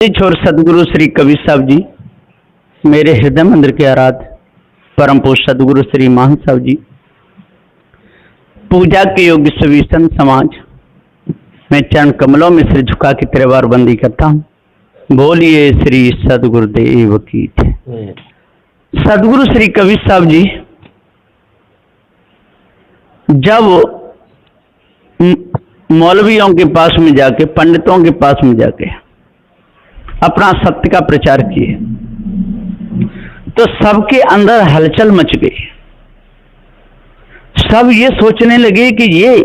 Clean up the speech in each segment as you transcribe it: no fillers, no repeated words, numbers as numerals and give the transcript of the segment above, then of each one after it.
छोर सदगुरु श्री कबीर साहब जी, मेरे हृदय मंदिर के आराध्य परम पूज्य सदगुरु श्री महान साहब जी, पूजा के योग्य सभी संत समाज, मैं चरण कमलों में सिर झुका के तेरे बार बंदी करता हूँ। बोलिए श्री सदगुरुदेव की जय। सदगुरु श्री कबीर साहब जी जब मौलवियों के पास में जाके, पंडितों के पास में जाके अपना सत्य का प्रचार किए तो सबके अंदर हलचल मच गई। सब ये सोचने लगे कि ये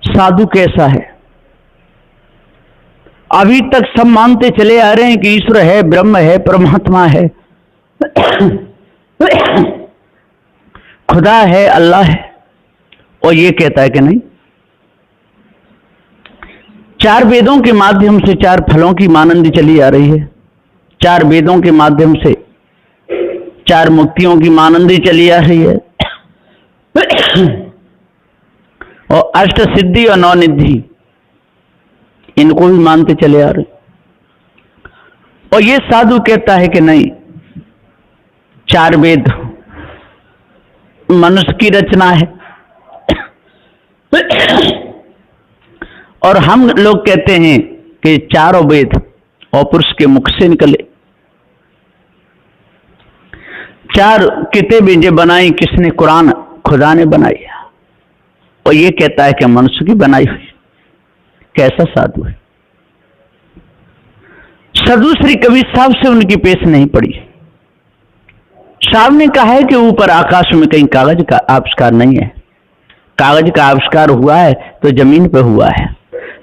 साधु कैसा है। अभी तक सब मानते चले आ रहे हैं कि ईश्वर है, ब्रह्म है, परमात्मा है, खुदा है, अल्लाह है, और ये कहता है कि नहीं। चार वेदों के माध्यम से चार फलों की मानंदी चली आ रही है, चार वेदों के माध्यम से चार मुक्तियों की मानंदी चली आ रही है, और अष्ट सिद्धि और नौ निधि इनको भी मानते चले आ रहे। और ये साधु कहता है कि नहीं, चार वेद मनुष्य की रचना है, और हम लोग कहते हैं कि चारों वेद और पुरुष के मुख से निकले। चार किताबें जो बनाई किसने? कुरान खुदा ने बनाई, और ये कहता है कि मनुष्य की बनाई हुई। कैसा साधु है। साधु श्री कबीर साहब से उनकी पेश नहीं पड़ी। साहब ने कहा है कि ऊपर आकाश में कहीं कागज का आविष्कार नहीं है। कागज का आविष्कार हुआ है तो जमीन पे हुआ है,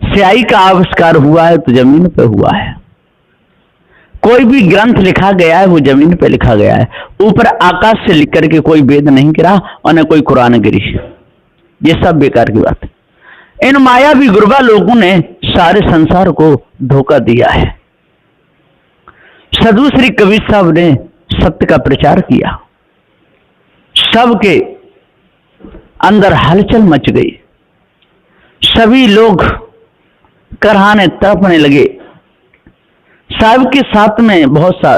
स्याही का आविष्कार हुआ है तो जमीन पे हुआ है। कोई भी ग्रंथ लिखा गया है वो जमीन पे लिखा गया है। ऊपर आकाश से लिख करके कोई वेद नहीं गिरा और न कोई कुरान गिरी। ये सब बेकार की बात है। इन मायावी गुरबा लोगों ने सारे संसार को धोखा दिया है। साधु श्री कबीर साहब ने सत्य का प्रचार किया, सबके अंदर हलचल मच गई। सभी लोग कराहने तड़पने लगे। साहब के साथ में बहुत सा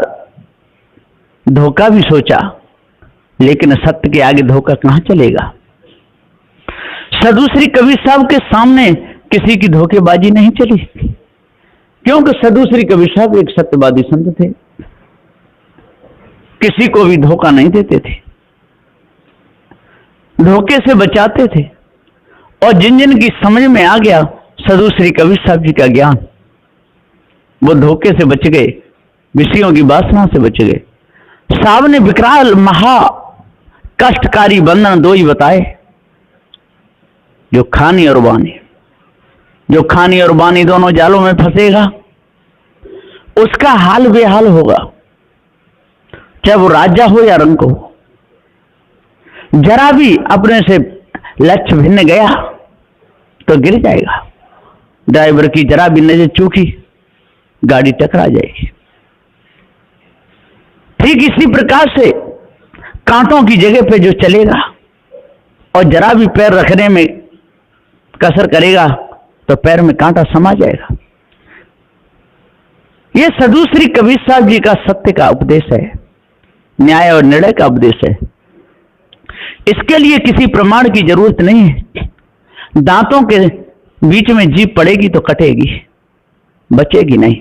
धोखा भी सोचा, लेकिन सत्य के आगे धोखा कहां चलेगा। साधु श्री कबीर साहब के सामने किसी की धोखेबाजी नहीं चली, क्योंकि साधु श्री कबीर साहब एक सत्यवादी संत थे। किसी को भी धोखा नहीं देते थे, धोखे से बचाते थे। और जिन जिन की समझ में आ गया साधु श्री कबीर साहब जी का ज्ञान, वो धोखे से बच गए, विषयों की वासना से बच गए। साहब ने विकराल महा कष्टकारी बंधन दो ही बताए, जो खानी और बानी। जो खानी और बानी दोनों जालों में फंसेगा उसका हाल बेहाल होगा, चाहे वो राजा हो या रंक हो। जरा भी अपने से लक्ष्य भिन्न गया तो गिर जाएगा। ड्राइवर की जरा भी नजर चूकी, गाड़ी टकरा जाएगी। ठीक इसी प्रकार से कांटों की जगह पे जो चलेगा और जरा भी पैर रखने में कसर करेगा तो पैर में कांटा समा जाएगा। यह साधु श्री कबीर साहब जी का सत्य का उपदेश है, न्याय और निर्णय का उपदेश है। इसके लिए किसी प्रमाण की जरूरत नहीं है। दांतों के बीच में जीभ पड़ेगी तो कटेगी, बचेगी नहीं।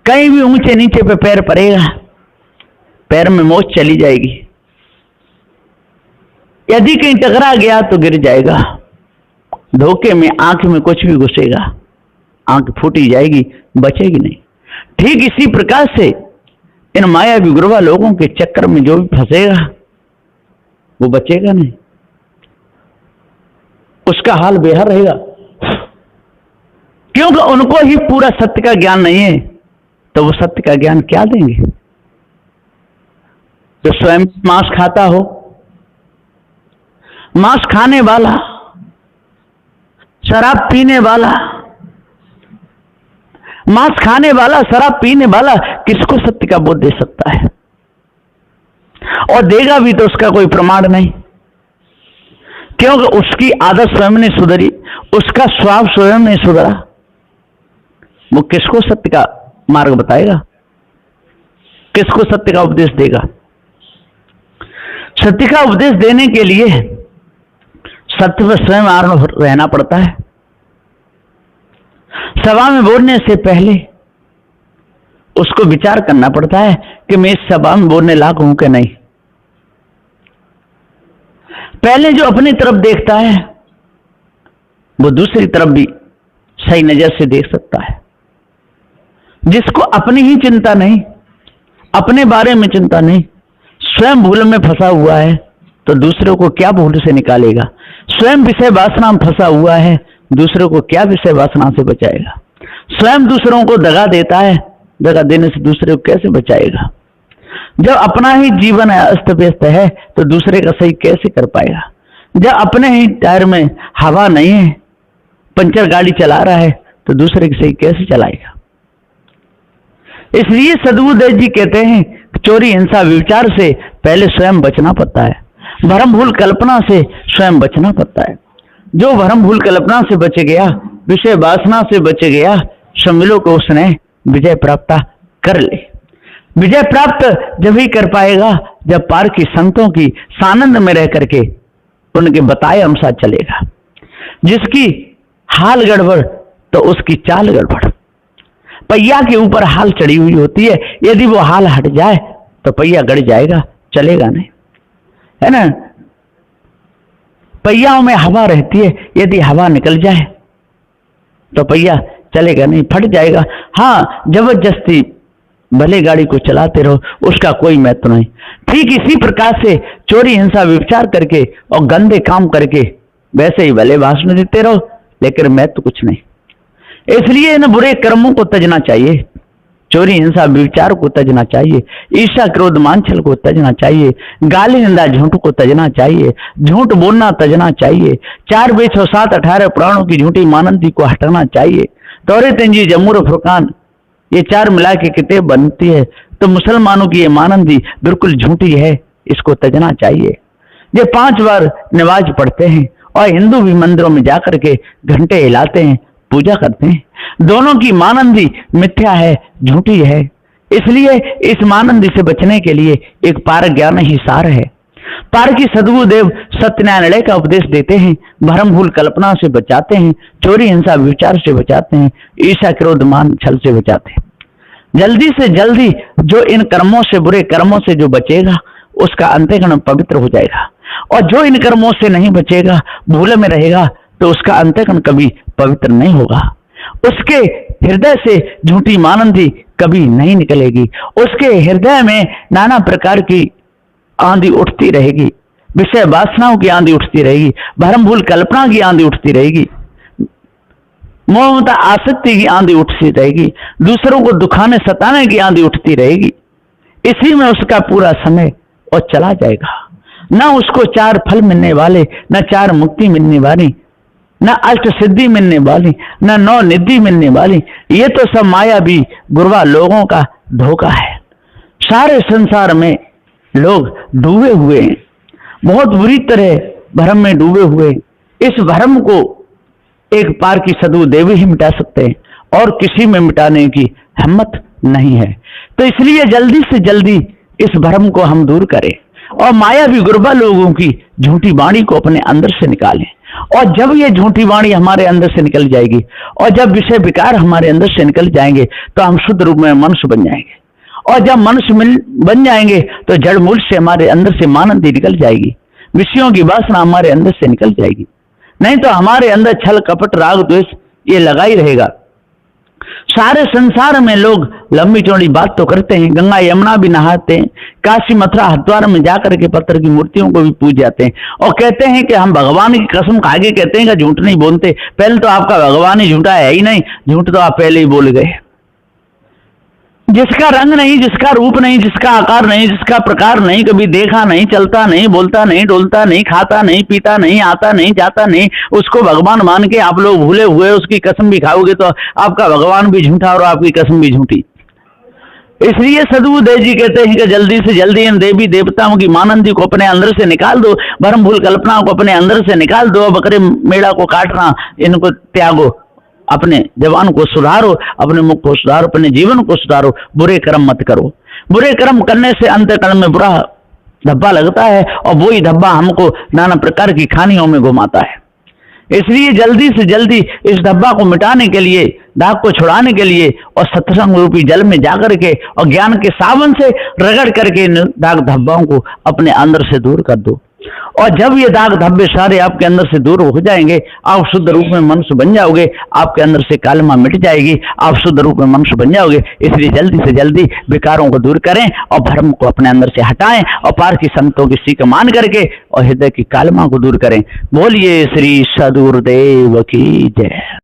कहीं भी ऊंचे नीचे पे पैर पड़ेगा, पैर में मोच चली जाएगी। यदि कहीं टकरा गया तो गिर जाएगा। धोखे में आंख में कुछ भी घुसेगा, आंख फूटी जाएगी, बचेगी नहीं। ठीक इसी प्रकार से इन मायावी गुरबा लोगों के चक्कर में जो भी फंसेगा वो बचेगा नहीं, उसका हाल बेहाल रहेगा। क्योंकि उनको ही पूरा सत्य का ज्ञान नहीं है, तो वो सत्य का ज्ञान क्या देंगे। जो स्वयं मांस खाता हो, मांस खाने वाला, शराब पीने वाला, मांस खाने वाला, शराब पीने वाला किसको सत्य का बोध दे सकता है? और देगा भी तो उसका कोई प्रमाण नहीं, क्योंकि उसकी आदत स्वयं नहीं सुधरी, उसका स्वभाव स्वयं नहीं सुधरा। वो किसको सत्य का मार्ग बताएगा, किसको सत्य का उपदेश देगा। सत्य का उपदेश देने के लिए सत्य पर स्वयं आरूढ़ रहना पड़ता है। सभा में बोलने से पहले उसको विचार करना पड़ता है कि मैं इस सभा में बोलने लायक हूं कि नहीं। पहले जो अपनी तरफ देखता है वो दूसरी तरफ भी सही नजर से देख सकता है। जिसको अपनी ही चिंता नहीं, अपने बारे में चिंता नहीं, स्वयं भूल में फंसा हुआ है तो दूसरों को क्या भूल से निकालेगा। स्वयं विषय वासना में फंसा हुआ है, दूसरों को क्या विषय वासना से बचाएगा। स्वयं दूसरों को दगा देता है, दगा देने से दूसरे को कैसे बचाएगा। जब अपना ही जीवन अस्त व्यस्त है तो दूसरे का सही कैसे कर पाएगा। जब अपने ही टायर में हवा नहीं है, पंचर गाड़ी चला रहा है तो दूसरे की सही कैसे चलाएगा। इसलिए सद्गुरुदेव जी कहते हैं चोरी हिंसा विचार से पहले स्वयं बचना पड़ता है, भरम भूल कल्पना से स्वयं बचना पड़ता है। जो भरम भूल कल्पना से बच गया, विषय वासना से बच गया, समझ को उसने विजय प्राप्त कर ले। विजय प्राप्त जब ही कर पाएगा जब पार की संतों की सानंद में रह करके उनके बताए अनुसार चलेगा। जिसकी हाल गड़बड़ तो उसकी चाल गड़बड़। पहिया के ऊपर हाल चढ़ी हुई होती है, यदि वो हाल हट जाए तो पहिया गड़ जाएगा, चलेगा नहीं, है ना। पहियाओं में हवा रहती है, यदि हवा निकल जाए तो पहिया चलेगा नहीं, फट जाएगा। हाँ, जबरदस्ती भले गाड़ी को चलाते रहो, उसका कोई महत्व नहीं। ठीक इसी प्रकार से चोरी हिंसा विचार करके और गंदे काम करके वैसे ही भले भाषण देते रहो, लेकिन महत्व कुछ नहीं। इसलिए इन बुरे कर्मों को तजना चाहिए, चोरी हिंसा विचार को तजना चाहिए, ईर्ष्या क्रोध मानछल को तजना चाहिए, गाली निंदा झूठ को तजना चाहिए, झूठ बोलना तजना चाहिए, 4 वेद 7 18 पुराणों की झूठी मानंदी को हटाना चाहिए। तौरेत इंजील जबूर फुरकान ये 4 मिला के किताब बनती है तो मुसलमानों की ये मानंदी बिल्कुल झूठी है, इसको तजना चाहिए। ये 5 बार नमाज पढ़ते हैं और हिंदू भी मंदिरों में जाकर के घंटे हिलाते हैं, पूजा करते हैं, दोनों की मानंदी मिथ्या है, झूठी है। इसलिए इस मानंदी से बचने के लिए एक पार ज्ञान ही सार है। पार की सद्गुरुदेव सत्यनारायण का उपदेश देते हैं, भरम भूल कल्पना से बचाते हैं, चोरी हिंसा विचार से बचाते हैं, ईर्ष्या क्रोध मान छल से बचाते हैं। जल्दी से जल्दी जो इन कर्मों से, बुरे कर्मों से जो बचेगा उसका अंतःकरण पवित्र हो जाएगा, और जो इन कर्मों से नहीं बचेगा, भूल में रहेगा, तो उसका अंतःकरण कभी पवित्र नहीं होगा। उसके हृदय से झूठी मानंदी कभी नहीं निकलेगी। उसके हृदय में नाना प्रकार की आंधी उठती रहेगी, विषय वासनाओं की आंधी उठती रहेगी, भरम भूल कल्पना की आंधी उठती रहेगी, मोहमता आसक्ति की आंधी उठती रहेगी, दूसरों को दुखाने सताने की आंधी उठती रहेगी। इसी में उसका पूरा समय और चला जाएगा। न उसको 4 फल मिलने वाले, न 4 मुक्ति मिलने वाली, न अष्ट सिद्धि मिलने वाली, न 9 निधि मिलने वाली। ये तो सब माया भी गुरवा लोगों का धोखा है। सारे संसार में लोग डूबे हुए हैं, बहुत बुरी तरह भ्रम में डूबे हुए। इस भ्रम को एक पार की सद्गुरुदेव ही मिटा सकते हैं, और किसी में मिटाने की हिम्मत नहीं है। तो इसलिए जल्दी से जल्दी इस भ्रम को हम दूर करें और मायावी गुरबा लोगों की झूठी वाणी को अपने अंदर से निकालें। और जब ये झूठी वाणी हमारे अंदर से निकल जाएगी और जब विषय विकार हमारे अंदर से निकल जाएंगे तो हम शुद्ध रूप में मनुष्य बन जाएंगे। और जब मनुष्य बन जाएंगे तो जड़ मूल से हमारे अंदर से मानंदी निकल जाएगी, विषयों की वासना हमारे अंदर से निकल जाएगी। नहीं तो हमारे अंदर छल कपट राग द्वेष ये लगा ही रहेगा। सारे संसार में लोग लंबी चौड़ी बात तो करते हैं, गंगा यमुना भी नहाते हैं, काशी मथुरा हरिद्वार में जाकर के पत्थर की मूर्तियों को भी पूज जाते हैं और कहते हैं कि हम भगवान की कसम खा के कहते हैं कि झूठ नहीं बोलते। पहले तो आपका भगवान ही झूठा है ही नहीं, झूठ तो आप पहले ही बोल गए। जिसका रंग नहीं, जिसका रूप नहीं, जिसका आकार नहीं, जिसका प्रकार नहीं, कभी देखा नहीं, चलता नहीं, बोलता नहीं, डोलता नहीं, खाता नहीं, पीता नहीं, आता नहीं, जाता नहीं, उसको भगवान मान के आप लोग भूले हुए उसकी कसम भी खाओगे तो आपका भगवान भी झूठा और आपकी कसम भी झूठी। इसलिए सद्गुरुदेव जी कहते हैं कि जल्दी से जल्दी इन देवी देवताओं की मानंदी को अपने अंदर से निकाल दो, भरम भूल कल्पनाओं को अपने अंदर से निकाल दो, बकरे मेढ़ा को काटना इनको त्यागो अपने जवान को सुधारो, अपने मुख को सुधारो, अपने जीवन को सुधारो, बुरे कर्म मत करो। बुरे कर्म करने से अंतःकरण में बुरा धब्बा लगता है और वही धब्बा हमको नाना प्रकार की खानियों में घुमाता है। इसलिए जल्दी से जल्दी इस धब्बा को मिटाने के लिए, दाग को छुड़ाने के लिए और सत्संग रूपी जल में जाकर के और ज्ञान के साबुन से रगड़ करके इन दाग धब्बाओं को अपने अंदर से दूर कर दो। और जब ये दाग धब्बे सारे आपके अंदर से दूर हो जाएंगे, आप शुद्ध रूप में मनुष्य बन जाओगे, आपके अंदर से कालिमा मिट जाएगी, आप शुद्ध रूप में मनुष्य बन जाओगे। इसलिए जल्दी से जल्दी विकारों को दूर करें और भ्रम को अपने अंदर से हटाएं और पार की संतों की सीख मान करके और हृदय की कालिमा को दूर करें। बोलिए श्री सद्गुरुदेव की जय।